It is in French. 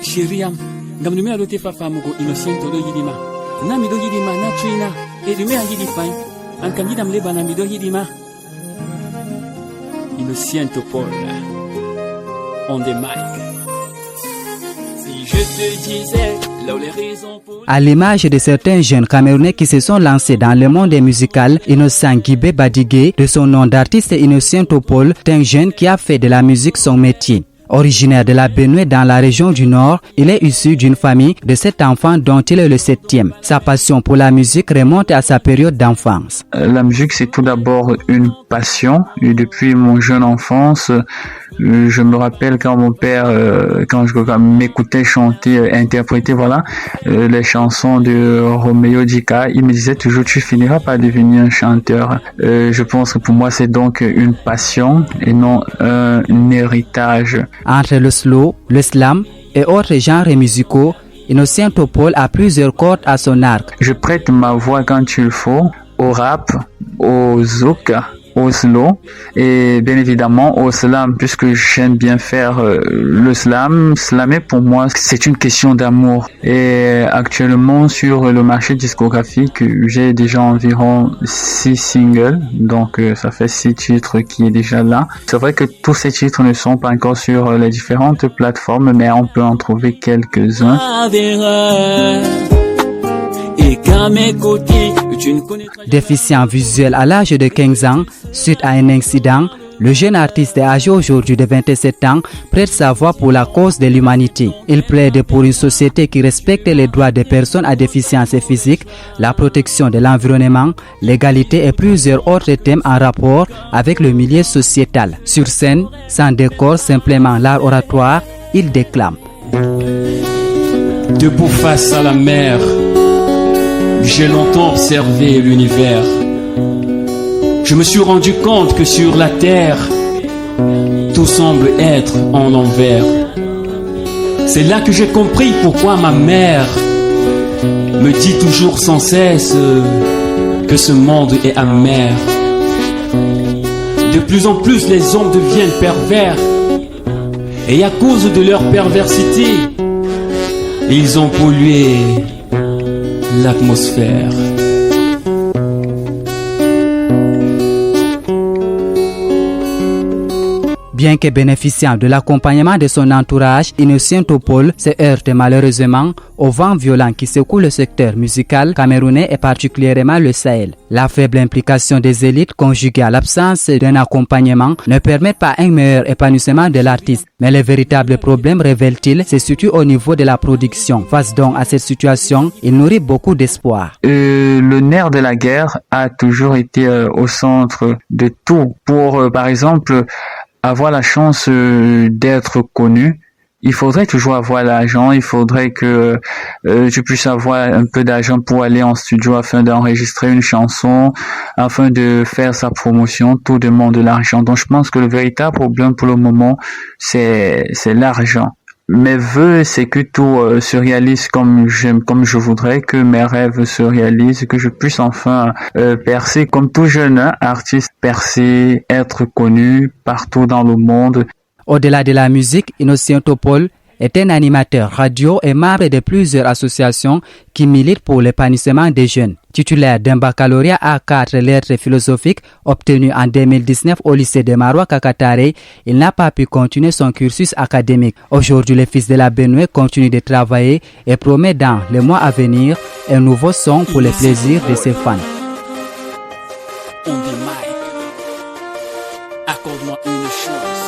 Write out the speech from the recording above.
Shiriam, Gamnume Alote Fafamugo, Innocento do Yidima, Namido Yidima, Natrina, et Lume Yidifine, en Candidam Lebana Mido Yidima, Innocento Paul, on the mic. Si je te disais, là où les raisons pour... À l'image de certains jeunes Camerounais qui se sont lancés dans le monde musical, Innocent Guibé Badigué, de son nom d'artiste Innocento Paul, est un jeune qui a fait de la musique son métier. Originaire de la Benue dans la région du Nord, il est issu d'une famille de 7 enfants dont il est le 7e. Sa passion pour la musique remonte à sa période d'enfance. La musique, c'est tout d'abord une passion. Et depuis mon jeune enfance, je me rappelle quand mon père, quand je m'écoutais chanter, interpréter, les chansons de Roméo Dika, il me disait toujours, tu finiras par devenir un chanteur. Je pense que pour moi, c'est donc une passion et non un héritage. Entre le slow, le slam et autres genres musicaux, Innocento Paul a plusieurs cordes à son arc. Je prête ma voix quand il faut au rap, au zouk, au slow et bien évidemment au slam, puisque j'aime bien faire le slam. Slammer pour moi c'est une question d'amour, et actuellement sur le marché discographique j'ai déjà environ 6 singles, donc ça fait 6 titres qui est déjà là. C'est vrai que tous ces titres ne sont pas encore sur les différentes plateformes, mais on peut en trouver quelques-uns. Déficient visuel à l'âge de 15 ans, suite à un incident, le jeune artiste âgé aujourd'hui de 27 ans prête sa voix pour la cause de l'humanité. Il plaide pour une société qui respecte les droits des personnes à déficience physique, la protection de l'environnement, l'égalité et plusieurs autres thèmes en rapport avec le milieu sociétal. Sur scène, sans décor, simplement l'art oratoire, il déclame. Debout face à la mer, j'ai longtemps observé l'univers. Je me suis rendu compte que sur la terre, tout semble être en l'envers. C'est là que j'ai compris pourquoi ma mère me dit toujours sans cesse que ce monde est amer. De plus en plus, les hommes deviennent pervers. Et à cause de leur perversité, ils ont pollué l'atmosphère. Bien que bénéficiant de l'accompagnement de son entourage, Innocento Paul se heurte malheureusement au vent violent qui secoue le secteur musical camerounais et particulièrement le Sahel. La faible implication des élites conjuguée à l'absence d'un accompagnement ne permettent pas un meilleur épanouissement de l'artiste. Mais le véritable problème, révèle-t-il, se situe au niveau de la production. Face donc à cette situation, il nourrit beaucoup d'espoir. Le nerf de la guerre a toujours été au centre de tout. Pour, par exemple, avoir la chance d'être connu, il faudrait toujours avoir l'argent, il faudrait que tu puisses avoir un peu d'argent pour aller en studio afin d'enregistrer une chanson, afin de faire sa promotion. Tout demande de l'argent. Donc je pense que le véritable problème pour le moment, c'est l'argent. Mes vœux, c'est que tout se réalise comme je voudrais, que mes rêves se réalisent, que je puisse enfin percer comme tout jeune artiste, percer, être connu partout dans le monde. Au-delà de la musique, Innocento Paul est un animateur radio et membre de plusieurs associations qui militent pour l'épanouissement des jeunes. Titulaire d'un baccalauréat à 4 lettres philosophiques obtenu en 2019 au lycée de Maroua Kakatare, il n'a pas pu continuer son cursus académique. Aujourd'hui, le fils de la Benue continue de travailler et promet dans les mois à venir un nouveau son pour le plaisir de ses fans. Accorde-moi une chance.